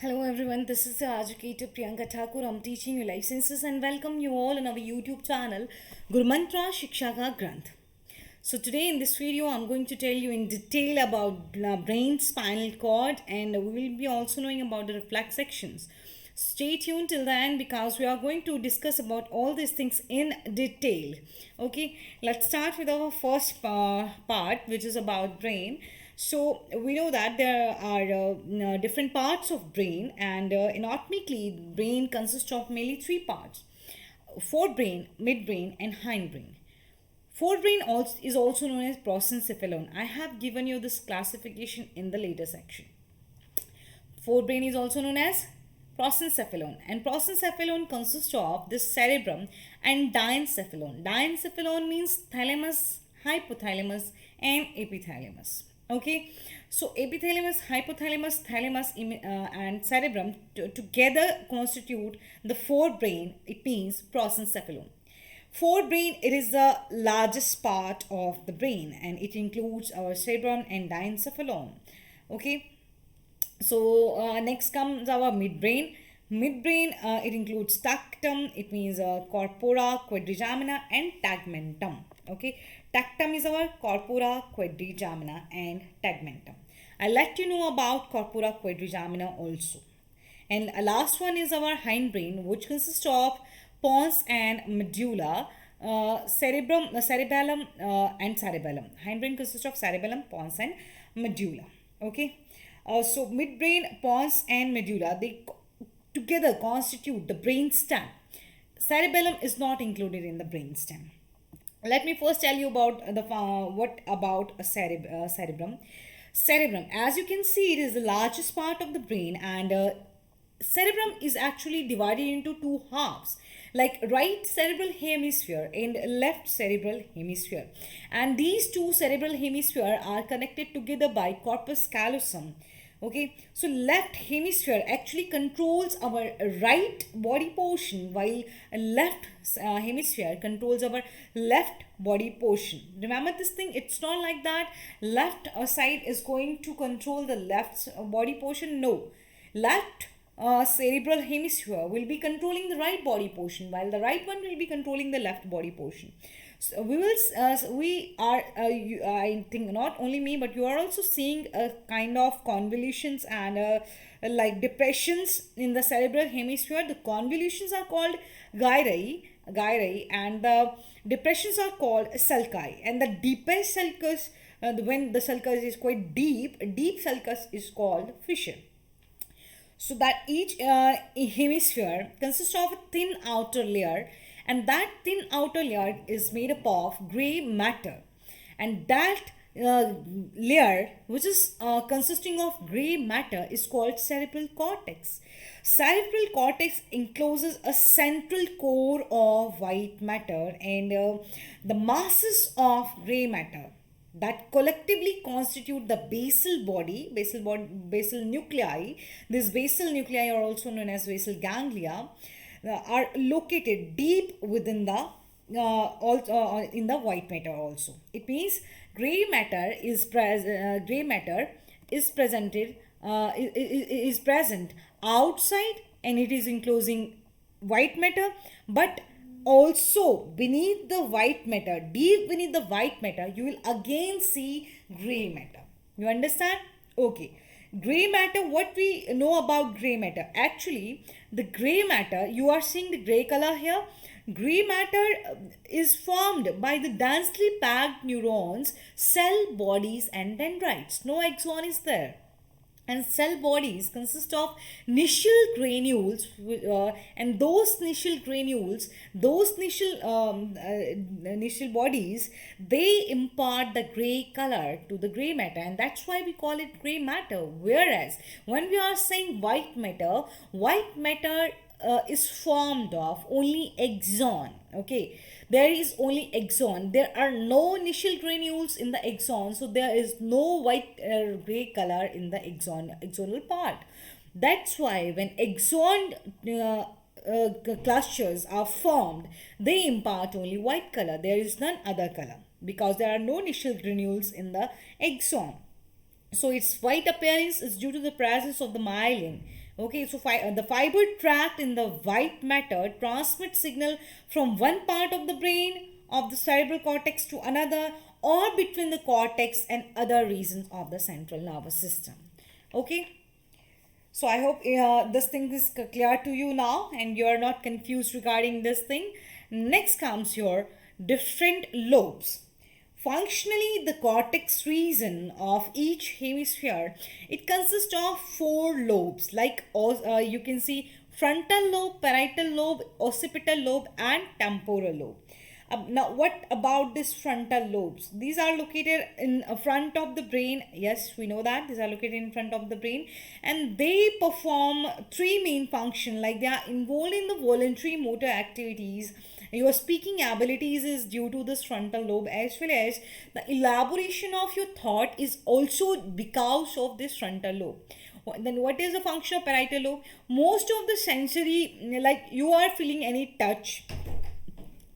Hello everyone, this is the educator Priyanka Thakur. I'm teaching you life sciences and welcome you all on our YouTube channel Gurmantra Shiksha Ka Granth. So today in this video I'm going to tell you in detail about brain, spinal cord, and we will be also knowing about the reflex actions. Stay tuned till the end because we are going to discuss about all these things in detail. Okay, let's start with our first part, which is about brain. So we know that there are different parts of brain, and anatomically brain consists of mainly three parts: forebrain, midbrain, and hindbrain. Forebrain also is also known as prosencephalon. I have given you this classification in the later section. Forebrain is also known as prosencephalon, and prosencephalon consists of the cerebrum and diencephalon. Diencephalon means thalamus, hypothalamus, and epithalamus. Okay, so epithalamus, hypothalamus, thalamus, and cerebrum together constitute the forebrain. It means prosencephalon. Forebrain, it is the largest part of the brain, and it includes our cerebrum and diencephalon. Okay, so next comes our midbrain. Midbrain, it includes tactum, it means corpora, quadrigemina, and tegmentum. Okay, tactum is our corpora, quadrigemina, and tegmentum. I'll let you know about corpora, quadrigemina also. And last one is our hindbrain, which consists of pons and medulla, cerebellum, and cerebellum. Hindbrain consists of cerebellum, pons, and medulla. Okay. So midbrain, pons, and medulla, they together constitute the brain stem. Cerebellum is not included in the brain stem. Let me first tell you about what about a cerebrum. Cerebrum, as you can see, it is the largest part of the brain, and cerebrum is actually divided into two halves, like right cerebral hemisphere and left cerebral hemisphere, and these two cerebral hemisphere are connected together by corpus callosum. Okay, so left hemisphere actually controls our right body portion, while left hemisphere controls our left body portion. Remember this thing, it's not like that left side is going to control the left body portion. No, left cerebral hemisphere will be controlling the right body portion, while the right one will be controlling the left body portion. So we are I think not only me but you are also seeing a kind of convolutions and like depressions in the cerebral hemisphere. The convolutions are called gyri, and the depressions are called sulci. And the deepest sulcus, when the sulcus is quite deep sulcus is called fissure. So that each hemisphere consists of a thin outer layer, and that thin outer layer is made up of gray matter, and that layer, which is consisting of gray matter, is called cerebral cortex. Cerebral cortex encloses a central core of white matter and the masses of gray matter that collectively constitute the basal nuclei. These basal nuclei are also known as basal ganglia, are located deep within the in the white matter also. It means gray matter is presented is present outside, and it is enclosing white matter, but also beneath the white matter, deep beneath the white matter, you will again see gray matter. You understand? Okay. Gray matter, what we know about gray matter? Actually, the gray matter, you are seeing the gray color here. Gray matter is formed by the densely packed neurons, cell bodies, and dendrites. No axon is there. And cell bodies consist of nichal granules, and those nichal bodies, they impart the gray color to the gray matter, and that's why we call it gray matter. Whereas when we are saying white matter is formed of only axon. Okay, there is only axon. There are no nichal granules in the axon, so there is no white gray color in the axonal part. That's why when axon clusters are formed, they impart only white color. There is none other color because there are no nichal granules in the axon. So its white appearance is due to the presence of the myelin. Okay, so the fiber tract in the white matter transmits signal from one part of the brain of the cerebral cortex to another, or between the cortex and other regions of the central nervous system. Okay, so I hope this thing is clear to you now and you are not confused regarding this thing. Next comes your different lobes. Functionally, the cortex region of each hemisphere, it consists of four lobes, like you can see frontal lobe, parietal lobe, occipital lobe, and temporal lobe. Now, what about these frontal lobes? These are located in front of the brain. Yes, we know that these are located in front of the brain, and they perform three main functions. Like they are involved in the voluntary motor activities. Your speaking abilities is due to this frontal lobe, as well as the elaboration of your thought is also because of this frontal lobe. Then what is the function of parietal lobe? Most of the sensory, like you are feeling any touch,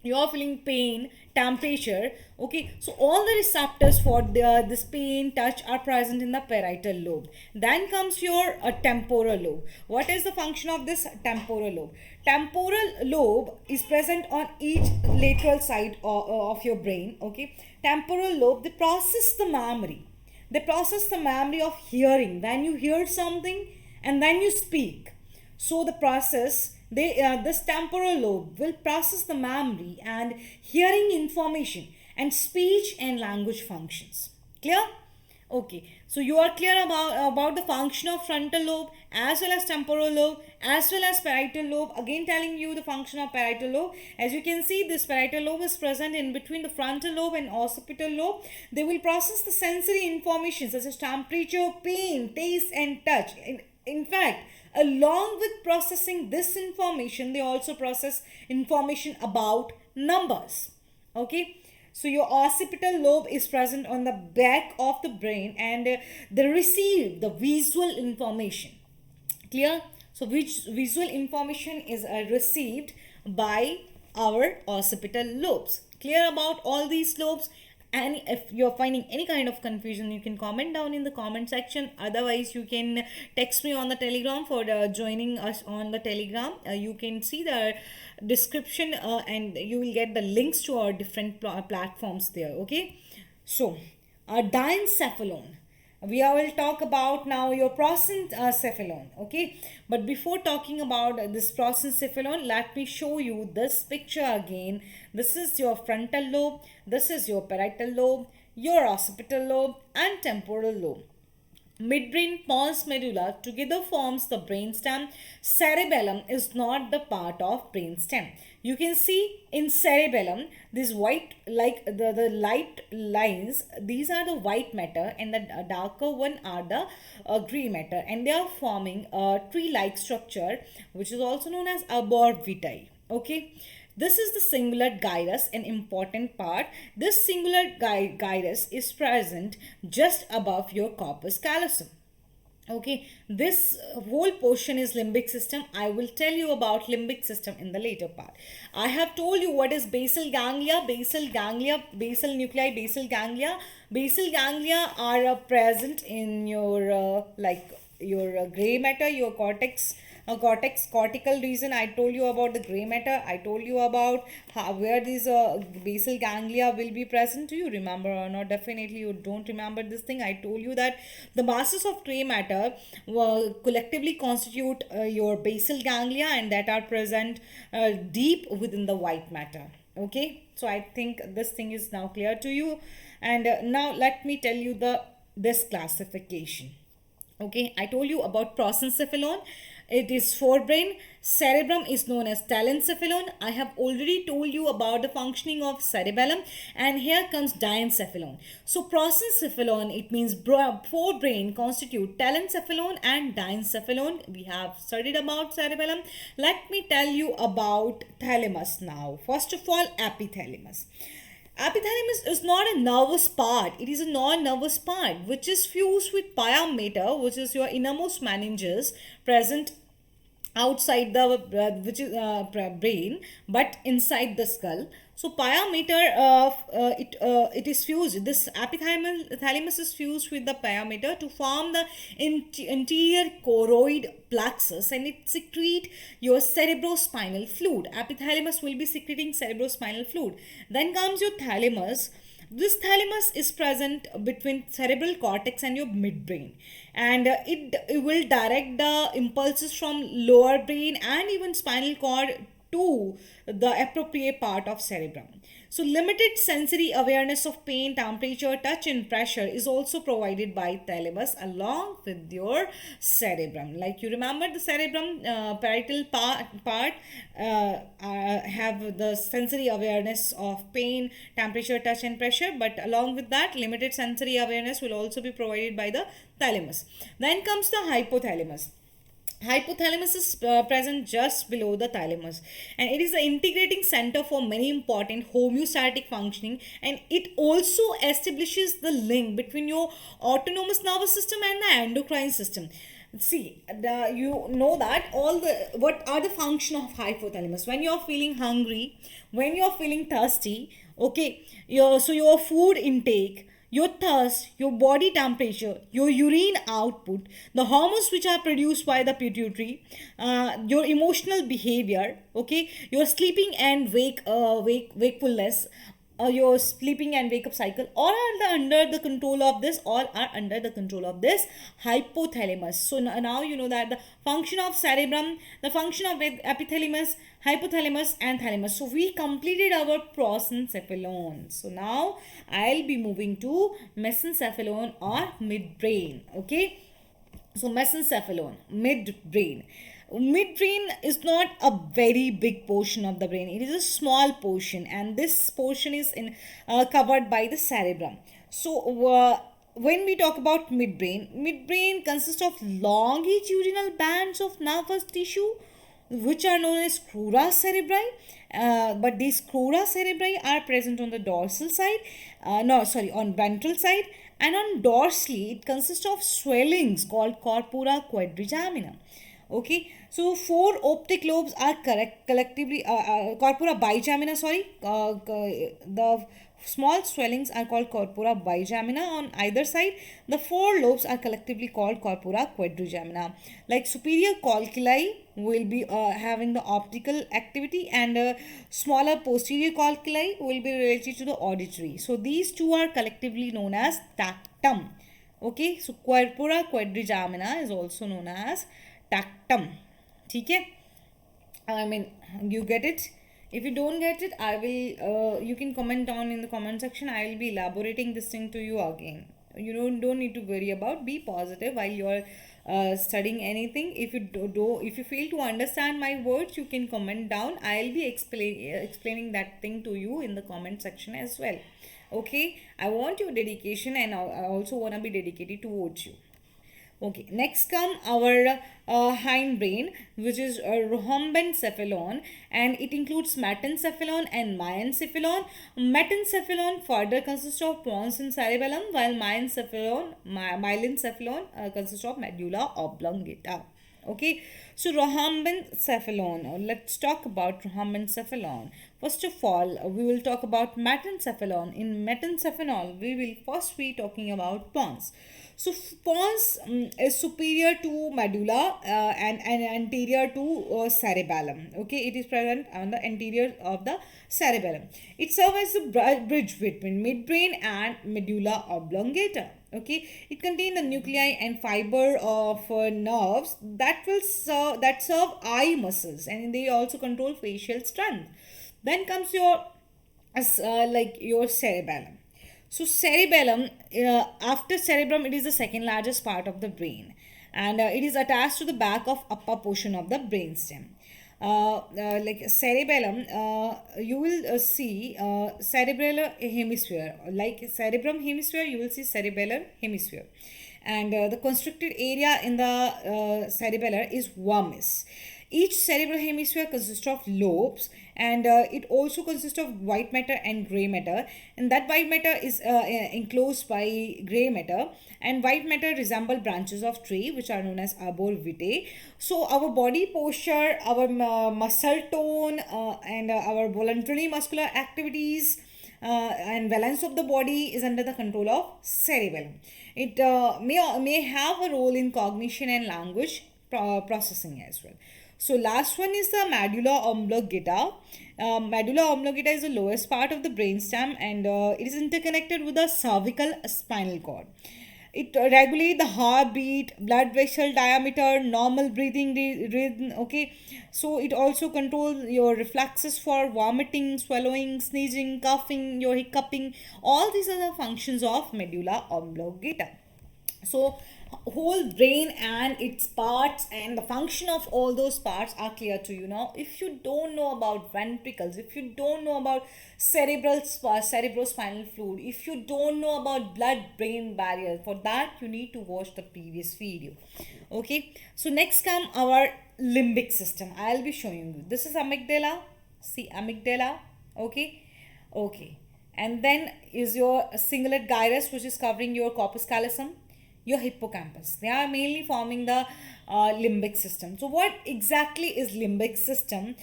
you're feeling pain, temperature. Okay, so all the receptors for this pain, touch are present in the parietal lobe. Then comes your temporal lobe. What is the function of this temporal lobe? Temporal lobe is present on each lateral side of your brain. Okay, temporal lobe, they process the memory. They process the memory of hearing. When you hear something and then you speak, so the process, this temporal lobe will process the memory and hearing information and speech and language functions. Clear? Okay, so you are clear about the function of frontal lobe as well as temporal lobe as well as parietal lobe. Again telling you the function of parietal lobe. As you can see, this parietal lobe is present in between the frontal lobe and occipital lobe. They will process the sensory information such as temperature, pain, taste and touch. In fact, along with processing this information, they also process information about numbers. Okay, so your occipital lobe is present on the back of the brain, and they receive the visual information. Clear? So which visual information is received by our occipital lobes. Clear about all these lobes? And if you're finding any kind of confusion, you can comment down in the comment section. Otherwise, you can text me on the Telegram for joining us on the Telegram. You can see the description and you will get the links to our different platforms there. Okay, so diencephalon, we will talk about now your prosencephalon. Okay, but before talking about this prosencephalon, let me show you this picture again. This is your frontal lobe, this is your parietal lobe, your occipital lobe and temporal lobe. Midbrain, pons, medulla together forms the brainstem. Cerebellum is not the part of brainstem. You can see in cerebellum, this white, like the light lines, these are the white matter and the darker one are the gray matter, and they are forming a tree-like structure which is also known as arbor vitae. Okay. This is the singular gyrus, an important part. This singular gyrus is present just above your corpus callosum. Okay, this whole portion is limbic system. I will tell you about limbic system in the later part. I have told you what is basal ganglia, basal nuclei, basal ganglia. Basal ganglia are present in your your gray matter, your cortical region. I told you about the gray matter. I told you about where these basal ganglia will be present. Do you remember or not? Definitely you don't remember this thing. I told you that the masses of gray matter collectively constitute your basal ganglia, and that are present deep within the white matter. Okay, so I think this thing is now clear to you. And now let me tell you this classification. Okay, I told you about prosencephalon. It is forebrain. Cerebrum is known as telencephalon. I have already told you about the functioning of cerebellum, and here comes diencephalon. So prosencephalon, it means forebrain, constitute telencephalon and diencephalon. We have studied about cerebellum. Let me tell you about thalamus now. First of all, epithalamus. Epithalamus is not a nervous part. It is a non-nervous part which is fused with pia mater, which is your innermost meninges present outside the which is brain, but inside the skull. So pyometer it is fused, this epithalamus is fused with the pyometer to form the interior choroid plexus, and it secrete your cerebrospinal fluid. Epithalamus will be secreting cerebrospinal fluid. Then comes your thalamus. This thalamus is present between cerebral cortex and your midbrain, and it will direct the impulses from lower brain and even spinal cord to the appropriate part of cerebrum. So limited sensory awareness of pain, temperature, touch and pressure is also provided by thalamus along with your cerebrum. Like you remember the cerebrum parietal part have the sensory awareness of pain, temperature, touch and pressure, but along with that limited sensory awareness will also be provided by the thalamus. Then comes the hypothalamus. Hypothalamus is present just below the thalamus, and it is the integrating center for many important homeostatic functioning, and it also establishes the link between your autonomous nervous system and the endocrine system. See, you know that all the what are the function of hypothalamus. When you're feeling hungry, when you're feeling thirsty, okay, your food intake, your thirst, your body temperature, your urine output, the hormones which are produced by the pituitary, your emotional behavior, okay, your sleeping and wakefulness, your sleeping and wake up cycle, all are under the control of this, all are under the control of this hypothalamus. So now you know that the function of cerebrum, the function of epithalamus, hypothalamus and thalamus. So we completed our prosencephalon. So now I'll be moving to mesencephalon or midbrain. Okay, so mesencephalon, midbrain. Midbrain is not a very big portion of the brain. It is a small portion, and this portion is covered by the cerebrum. So when we talk about midbrain, midbrain consists of longitudinal bands of nervous tissue which are known as crura cerebri. But these crura cerebri are present on the dorsal side, on ventral side, and on dorsally it consists of swellings called corpora quadrigemina. Okay, so four optic lobes are collectively corpora bigemina. The small swellings are called corpora bigemina on either side. The four lobes are collectively called corpora quadrigemina. Like superior colliculi will be having the optical activity, and smaller posterior colliculi will be related to the auditory. So these two are collectively known as tactum. Okay, so corpora quadrigemina is also known as tactum. ठीक है, I mean, you get it. If you don't get it, I will you can comment down in the comment section. I will be elaborating this thing to you again. You don't need to worry about. Be positive while you are studying anything. If you fail to understand my words, you can comment down. I'll be explaining that thing to you in the comment section as well. Okay, I want your dedication, and I also want to be dedicated towards you. Okay, next come our hindbrain, which is rhombencephalon, and it includes metencephalon and myencephalon. Metencephalon further consists of pons and cerebellum, while myelencephalon consists of medulla oblongata. Okay, so rhombencephalon. Let's talk about rhombencephalon. First of all, we will talk about metencephalon. In metencephalon, we will first be talking about pons. So pons is superior to medulla and anterior to cerebellum. Okay, it is present on the anterior of the cerebellum. It serves as the bridge between midbrain and medulla oblongata. Okay, it contains the nuclei and fiber of nerves that serve eye muscles, and they also control facial strength. Then comes your your cerebellum. So cerebellum, after cerebrum, it is the second largest part of the brain, and it is attached to the back of upper portion of the brainstem. Like cerebellum, you will see cerebellar hemisphere. Like cerebrum hemisphere, you will see cerebellar hemisphere, and the constricted area in the cerebellar is vermis. Each cerebral hemisphere consists of lobes, and it also consists of white matter and gray matter, and that white matter is enclosed by gray matter, and white matter resemble branches of tree which are known as arbor vitae. So our body posture, our muscle tone, and our voluntary muscular activities and balance of the body is under the control of cerebellum. It may have a role in cognition and language processing as well. So last one is the medulla oblongata. Medulla oblongata is the lowest part of the brainstem, and it is interconnected with the cervical spinal cord. It regulate the heartbeat, blood vessel diameter, normal breathing rhythm. Okay, so it also controls your reflexes for vomiting, swallowing, sneezing, coughing, your hiccuping. All these are the functions of medulla oblongata. So whole brain and its parts and the function of all those parts are clear to you now. If you don't know about ventricles, if you don't know about cerebrospinal fluid, if you don't know about blood brain barrier, for that you need to watch the previous video. Okay, so next come our limbic system. I'll be showing you. This is amygdala. See, amygdala. Okay, and then is your cingulate gyrus, which is covering your corpus callosum, your hippocampus. They are mainly forming the limbic system. So what exactly is limbic system?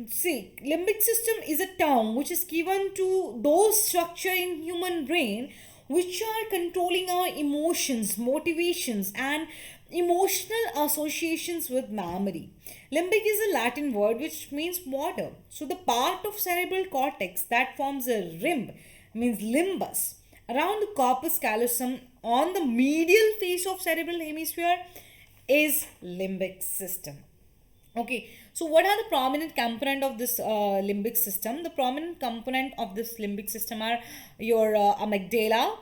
See, limbic system is a term which is given to those structure in human brain which are controlling our emotions, motivations, and emotional associations with memory. Limbic is a Latin word which means water. So the part of cerebral cortex that forms a rim means limbus around the corpus callosum on the medial face of cerebral hemisphere is limbic system. Okay, so what are the prominent component of this limbic system? The prominent component of this limbic system are your amygdala,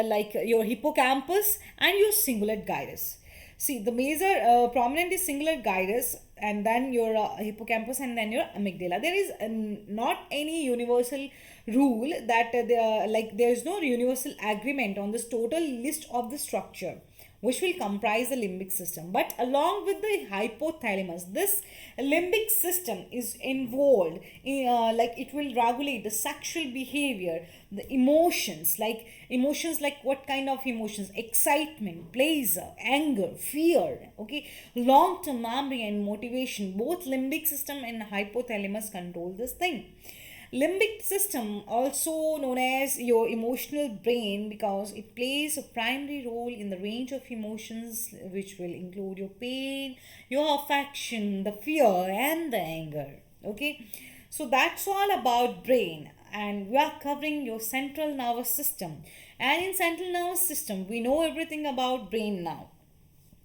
like your hippocampus, and your cingulate gyrus. See, the major prominent is cingulate gyrus, and then your hippocampus, and then your amygdala. There is not any universal rule that there is no universal agreement on this total list of the structure which will comprise the limbic system. But along with the hypothalamus, this limbic system is involved in, like it will regulate the sexual behavior, the emotions like what kind of emotions: excitement, pleasure, anger, fear. Okay, long-term memory and motivation. Both limbic system and hypothalamus control this thing. Limbic system, also known as your emotional brain, because it plays a primary role in the range of emotions which will include your pain, your affection, the fear, and the anger. Okay, so that's all about brain, and we are covering your central nervous system. And in central nervous system, we know everything about brain now.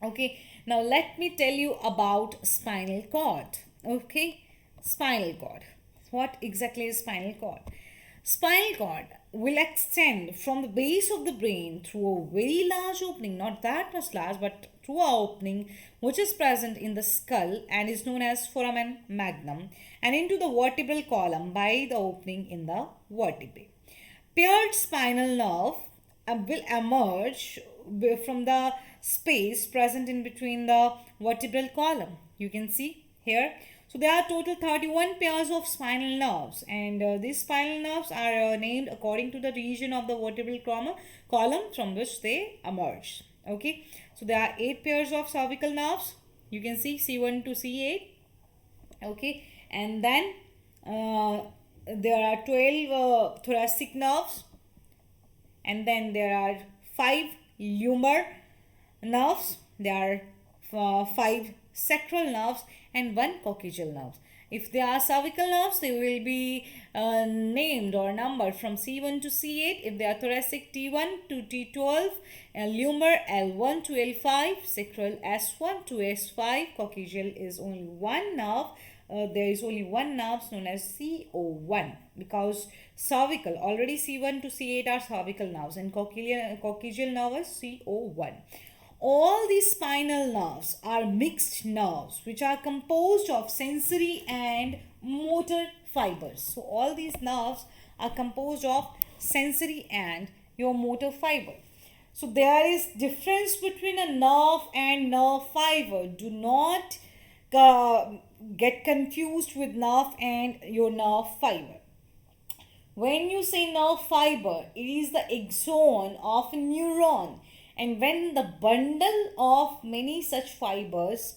Okay, now let me tell you about spinal cord. Okay, spinal cord. What exactly is spinal cord? Spinal cord will extend from the base of the brain through a very large opening, not that much large, but through a opening which is present in the skull and is known as foramen magnum, and into the vertebral column by the opening in the vertebrae. Paired spinal nerve will emerge from the space present in between the vertebral column. You can see here. So there are total 31 pairs of spinal nerves, and these spinal nerves are named according to the region of the vertebral column from which they emerge. Okay, so there are 8 pairs of cervical nerves. You can see C1 to C8. Okay, and then there are 12 thoracic nerves, and then there are 5 lumbar nerves. There are 5 sacral nerves and 1 coccygeal nerve. If they are cervical nerves, they will be named or numbered from C1 to C8. If they are thoracic, T1 to T12, lumbar L1 to L5, sacral S1 to S5, coccygeal is only one nerve. There is only one nerve known as CO1, because cervical, already C1 to C8 are cervical nerves, and coccygeal nerve is CO1. All these spinal nerves are mixed nerves which are composed of sensory and motor fibers. So all these nerves are composed of sensory and your motor fiber. So there is difference between a nerve and nerve fiber. Do not get confused with nerve and your nerve fiber. When you say nerve fiber, it is the axon of a neuron. And when the bundle of many such fibers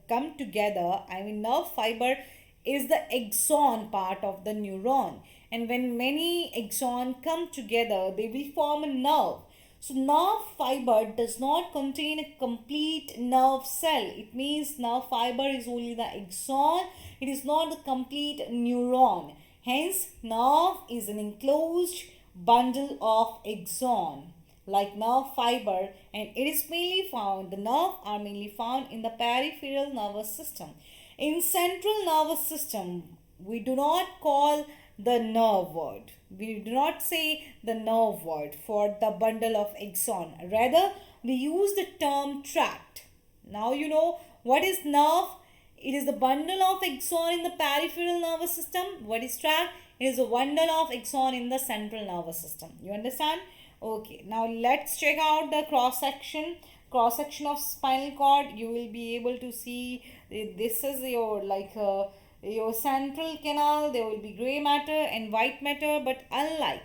come together, I mean, nerve fiber is the axon part of the neuron. And when many axons come together, they will form a nerve. So, nerve fiber does not contain a complete nerve cell. It means nerve fiber is only the axon, it is not the complete neuron. Hence, nerve is an enclosed bundle of axon like nerve fiber, and it is mainly found, the nerve are mainly found in the peripheral nervous system. In central nervous system, we do not call the nerve word. We do not say the nerve word for the bundle of axon. Rather, we use the term tract. Now you know what is nerve. It is the bundle of axon in the peripheral nervous system. What is tract? It is a bundle of axon in the central nervous system. You understand? Okay. Now let's check out the cross section. Cross section of spinal cord. You will be able to see this is your your central canal. There will be gray matter and white matter, but unlike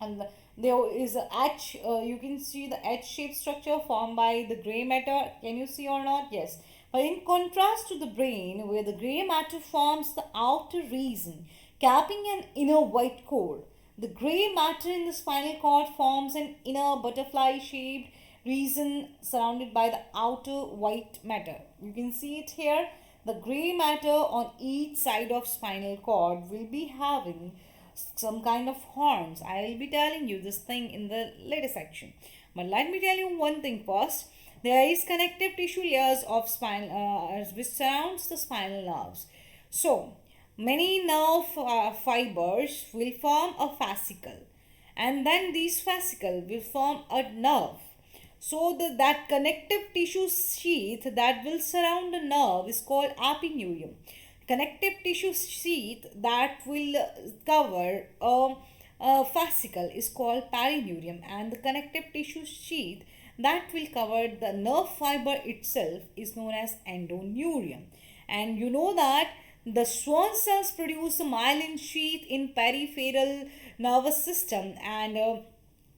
and there is a H, you can see the H-shaped structure formed by the gray matter. Can you see or not? Yes. But in contrast to the brain, where the gray matter forms the outer region, capping an inner white core, the gray matter in the spinal cord forms an inner butterfly-shaped region surrounded by the outer white matter. You can see it here. The gray matter on each side of spinal cord will be having some kind of horns. I will be telling you this thing in the later section. But let me tell you one thing first. There is connective tissue layers of spine which surrounds the spinal nerves. So, many nerve fibers will form a fascicle, and then these fascicle will form a nerve. So that connective tissue sheath that will surround the nerve is called epineurium. Connective tissue sheath that will cover a fascicle is called perineurium, and the connective tissue sheath that will cover the nerve fiber itself is known as endoneurium. And you know that the Schwann cells produce a myelin sheath in peripheral nervous system, and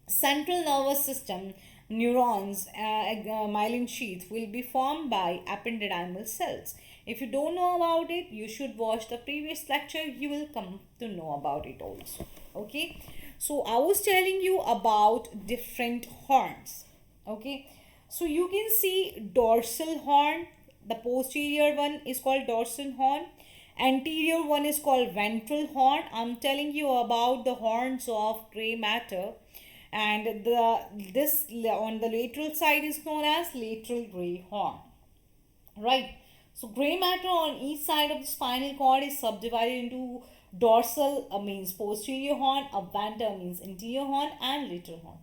central nervous system neurons myelin sheath will be formed by ependymal cells. If you don't know about it, you should watch the previous lecture. You will come to know about it also. Okay. So I was telling you about different horns. Okay. So you can see dorsal horn. The posterior one is called dorsal horn. Anterior one is called ventral horn. I'm telling you about the horns of gray matter, and this on the lateral side is known as lateral gray horn. Right. So gray matter on each side of the spinal cord is subdivided into dorsal means posterior horn, a ventral means anterior horn, and lateral horn.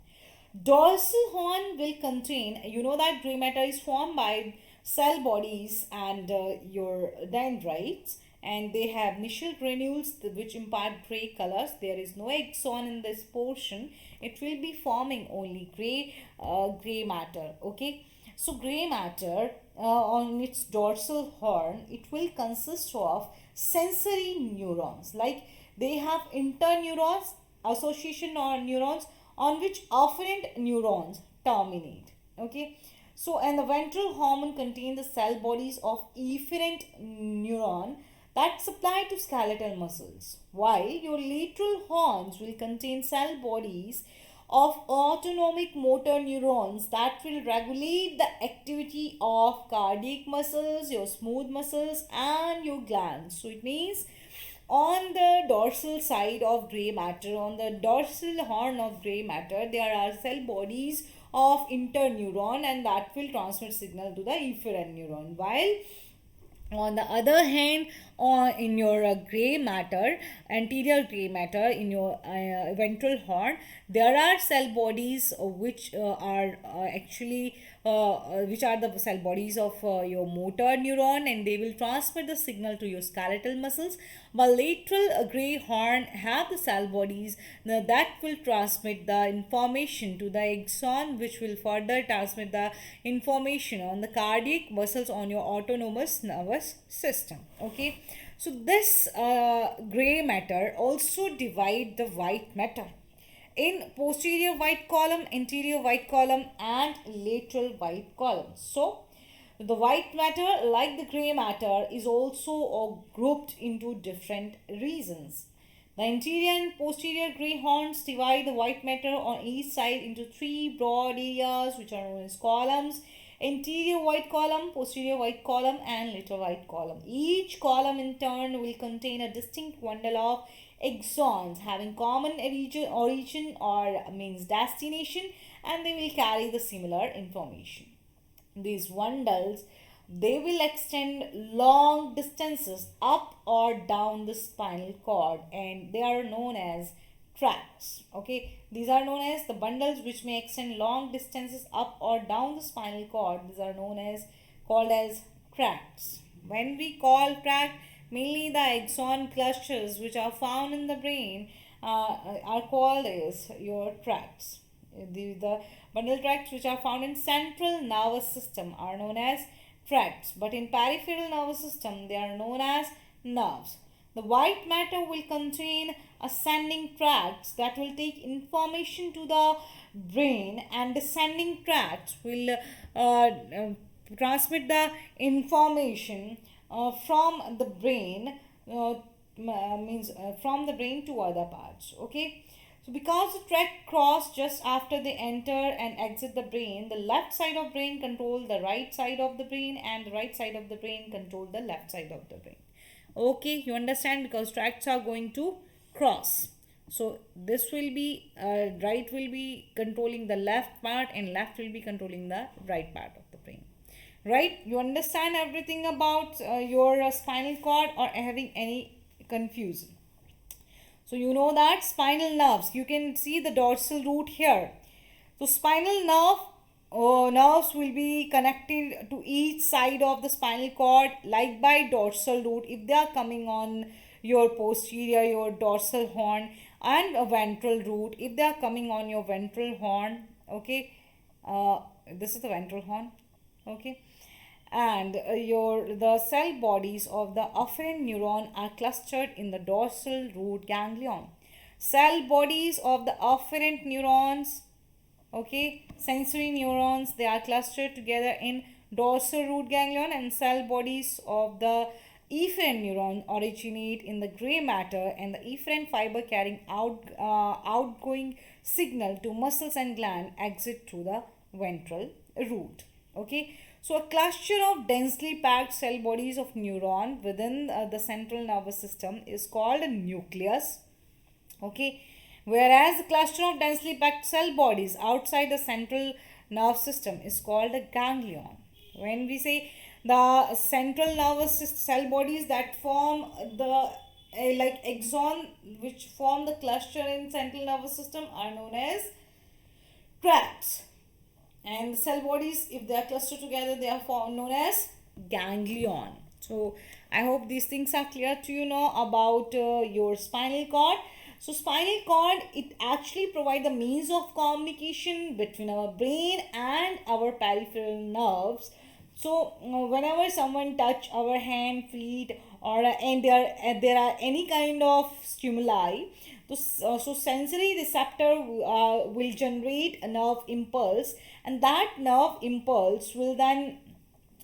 Dorsal horn will contain, you know that gray matter is formed by cell bodies and your dendrites, and they have initial granules which impart gray colors. There is no axon in this portion. It will be forming only gray matter. Okay. So gray matter on its dorsal horn, it will consist of sensory neurons. Like they have interneurons, association or neurons on which afferent neurons terminate. Okay. So and the ventral horn contain the cell bodies of efferent neuron that supply to skeletal muscles, while your lateral horns will contain cell bodies of autonomic motor neurons that will regulate the activity of cardiac muscles, your smooth muscles, and your glands. So it means on the dorsal side of gray matter, on the dorsal horn of gray matter, there are cell bodies of interneuron, and that will transmit signal to the efferent neuron, while on the other hand, in your gray matter, anterior gray matter, in your ventral horn, there are cell bodies which are actually which are the cell bodies of your motor neuron, and they will transmit the signal to your skeletal muscles, while lateral gray horn have the cell bodies that will transmit the information to the axon, which will further transmit the information on the cardiac muscles on your autonomous nervous system. Okay, so this gray matter also divide the white matter in posterior white column, anterior white column, and lateral white column. So the white matter, like the gray matter, is also grouped into different regions. The anterior and posterior gray horns divide the white matter on each side into three broad areas, which are known as columns: anterior white column, posterior white column, and lateral white column. Each column in turn will contain a distinct bundle of axons having common origin or means destination, and they will carry the similar information. These bundles, they will extend long distances up or down the spinal cord, and they are known as tracts. Okay, these are known as the bundles which may extend long distances up or down the spinal cord. These are known as called as tracts. When we call tract, mainly the axon clusters which are found in the brain are called as your tracts. The bundle tracts which are found in central nervous system are known as tracts, but in peripheral nervous system they are known as nerves. The white matter will contain ascending tracts that will take information to the brain, and descending tracts will transmit the information from the brain from the brain to other parts. Okay, so because the tract cross just after they enter and exit the brain, the left side of brain control the right side of the brain, and the right side of the brain control the left side of the brain. Okay, you understand, because tracts are going to cross. So this will be right will be controlling the left part, and left will be controlling the right part of the brain. Right, you understand everything about your spinal cord, or having any confusion? So you know that spinal nerves, you can see the dorsal root here. So spinal nerves will be connected to each side of the spinal cord like by dorsal root if they are coming on your posterior, your dorsal horn, and a ventral root if they are coming on your ventral horn. Okay, this is the ventral horn. Okay, and the cell bodies of the afferent neuron are clustered in the dorsal root ganglion. Cell bodies of the afferent neurons, okay, sensory neurons, they are clustered together in dorsal root ganglion, and cell bodies of the efferent neuron originate in the gray matter, and the efferent fiber carrying outgoing signal to muscles and gland exit through the ventral root. Okay, so a cluster of densely packed cell bodies of neuron within the central nervous system is called a nucleus. Okay, whereas the cluster of densely packed cell bodies outside the central nerve system is called a ganglion. When we say the central nervous cell bodies that form the like axon, which form the cluster in central nervous system, are known as tracts, and the cell bodies, if they are clustered together, they are known as ganglion. So I hope these things are clear to you now about your spinal cord. So spinal cord, it actually provides the means of communication between our brain and our peripheral nerves. So whenever someone touch our hand, feet, or and there are any kind of stimuli, so sensory receptor will generate a nerve impulse, and that nerve impulse will then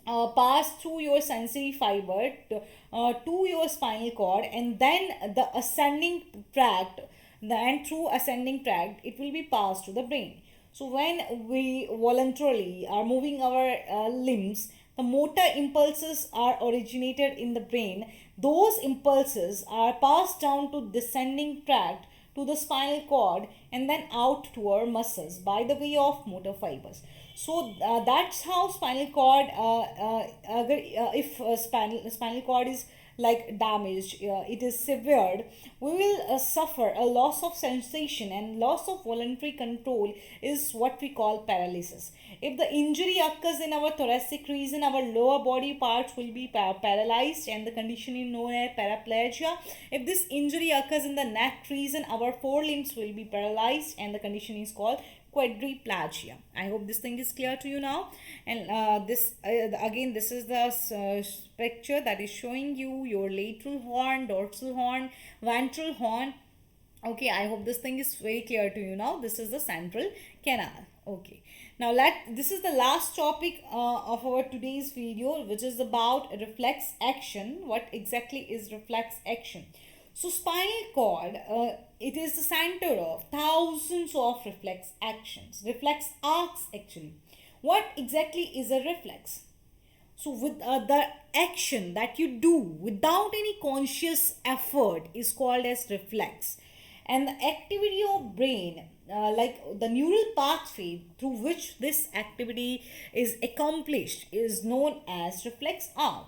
pass through your sensory fiber to your spinal cord, and then the ascending tract, and through ascending tract it will be passed to the brain. So when we voluntarily are moving our limbs, the motor impulses are originated in the brain. Those impulses are passed down to descending tract to the spinal cord, and then out to our muscles by the way of motor fibers. So that's how spinal cord, if spinal cord is like damaged, it is severed, we will suffer a loss of sensation, and loss of voluntary control is what we call paralysis. If the injury occurs in our thoracic region, our lower body parts will be paralyzed, and the condition is known as paraplegia. If this injury occurs in the neck region, our forelimbs will be paralyzed, and the condition is called quadriplegia. I hope this thing is clear to you now. And this again, this is the picture that is showing you your lateral horn, dorsal horn, ventral horn. Okay, I hope this thing is very clear to you now. This is the central canal. Okay, now this is the last topic of our today's video, which is about reflex action. What exactly is reflex action? So spinal cord, it is the center of thousands of reflex actions, reflex arcs actually. What exactly is a reflex? So with the action that you do without any conscious effort is called as reflex. And the activity of brain, like the neural pathway through which this activity is accomplished, is known as reflex arc.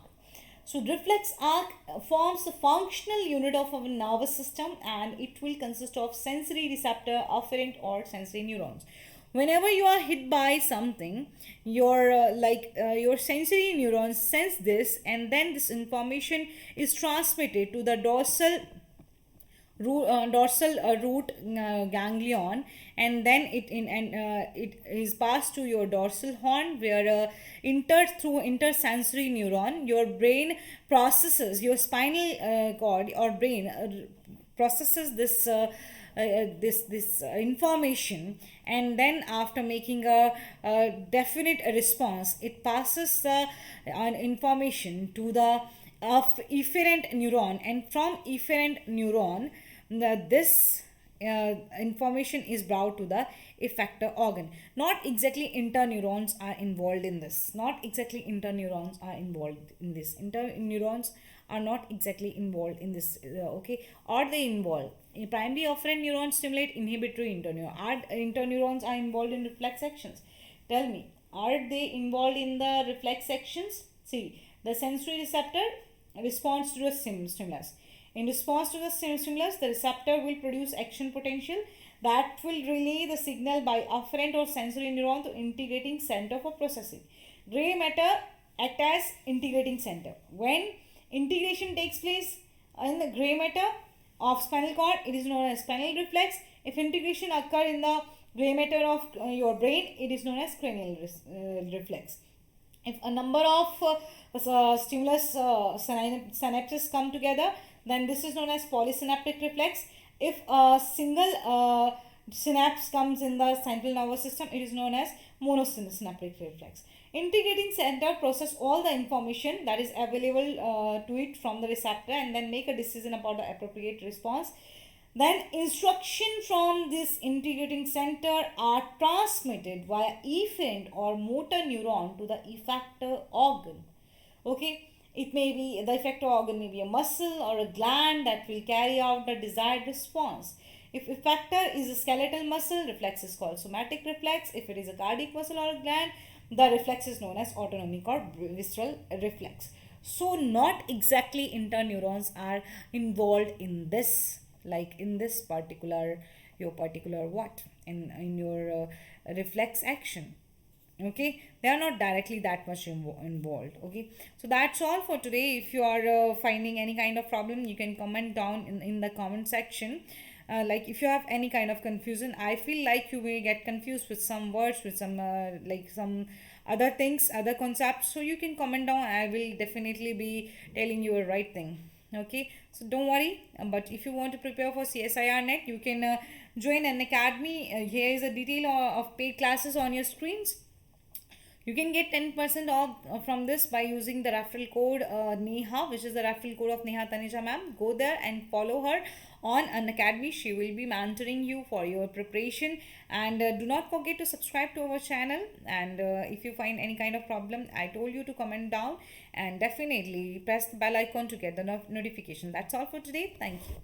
So reflex arc forms the functional unit of our nervous system, and it will consist of sensory receptor, afferent or sensory neurons. Whenever you are hit by something, your sensory neurons sense this, and then this information is transmitted to the dorsal root ganglion, and then it is passed to your dorsal horn, where through intersensory neuron your brain processes, your spinal cord or brain processes this information, and then after making a definite response, it passes the information to the efferent neuron, and from efferent neuron this information is brought to the effector organ. Not exactly interneurons are involved in this. Not exactly interneurons are involved in this. Interneurons are not exactly involved in this. Okay, are they involved? Primary afferent neurons stimulate inhibitory interneuron. Are interneurons are involved in reflex actions? Tell me, are they involved in the reflex actions? See, the sensory receptor responds to the stimulus. In response to the stimulus, the receptor will produce action potential that will relay the signal by afferent or sensory neuron to integrating center for processing. Gray matter act as integrating center. When integration takes place in the gray matter of spinal cord, it is known as spinal reflex. If integration occur in the gray matter of your brain, it is known as cranial reflex. If a number of stimulus synapses come together, then this is known as polysynaptic reflex. If a single synapse comes in the central nervous system, it is known as monosynaptic reflex. Integrating center process all the information that is available to it from the receptor, and then make a decision about the appropriate response. Then instruction from this integrating center are transmitted via efferent or motor neuron to the effector organ. Okay, it may be the effector organ may be a muscle or a gland that will carry out the desired response. If effector is a skeletal muscle, reflex is called somatic reflex. If it is a cardiac muscle or a gland, the reflex is known as autonomic or visceral reflex. So not exactly interneurons are involved in this, like in this particular what in your reflex action. Okay, they are not directly that much involved. Okay, so that's all for today. If you are finding any kind of problem, you can comment down in the comment section. Like if you have any kind of confusion, I feel like you may get confused with some words, with some like some other things, other concepts, so you can comment down. I will definitely be telling you a right thing. Okay, so don't worry. But if you want to prepare for CSIR net, you can join an academy. Here is a detail of paid classes on your screens. You can get 10% off from this by using the referral code Neha, which is the referral code of Neha Tanisha ma'am. Go there and follow her on an academy. She will be mentoring you for your preparation. And do not forget to subscribe to our channel. And if you find any kind of problem, I told you to comment down, and definitely press the bell icon to get the notification. That's all for today. Thank you.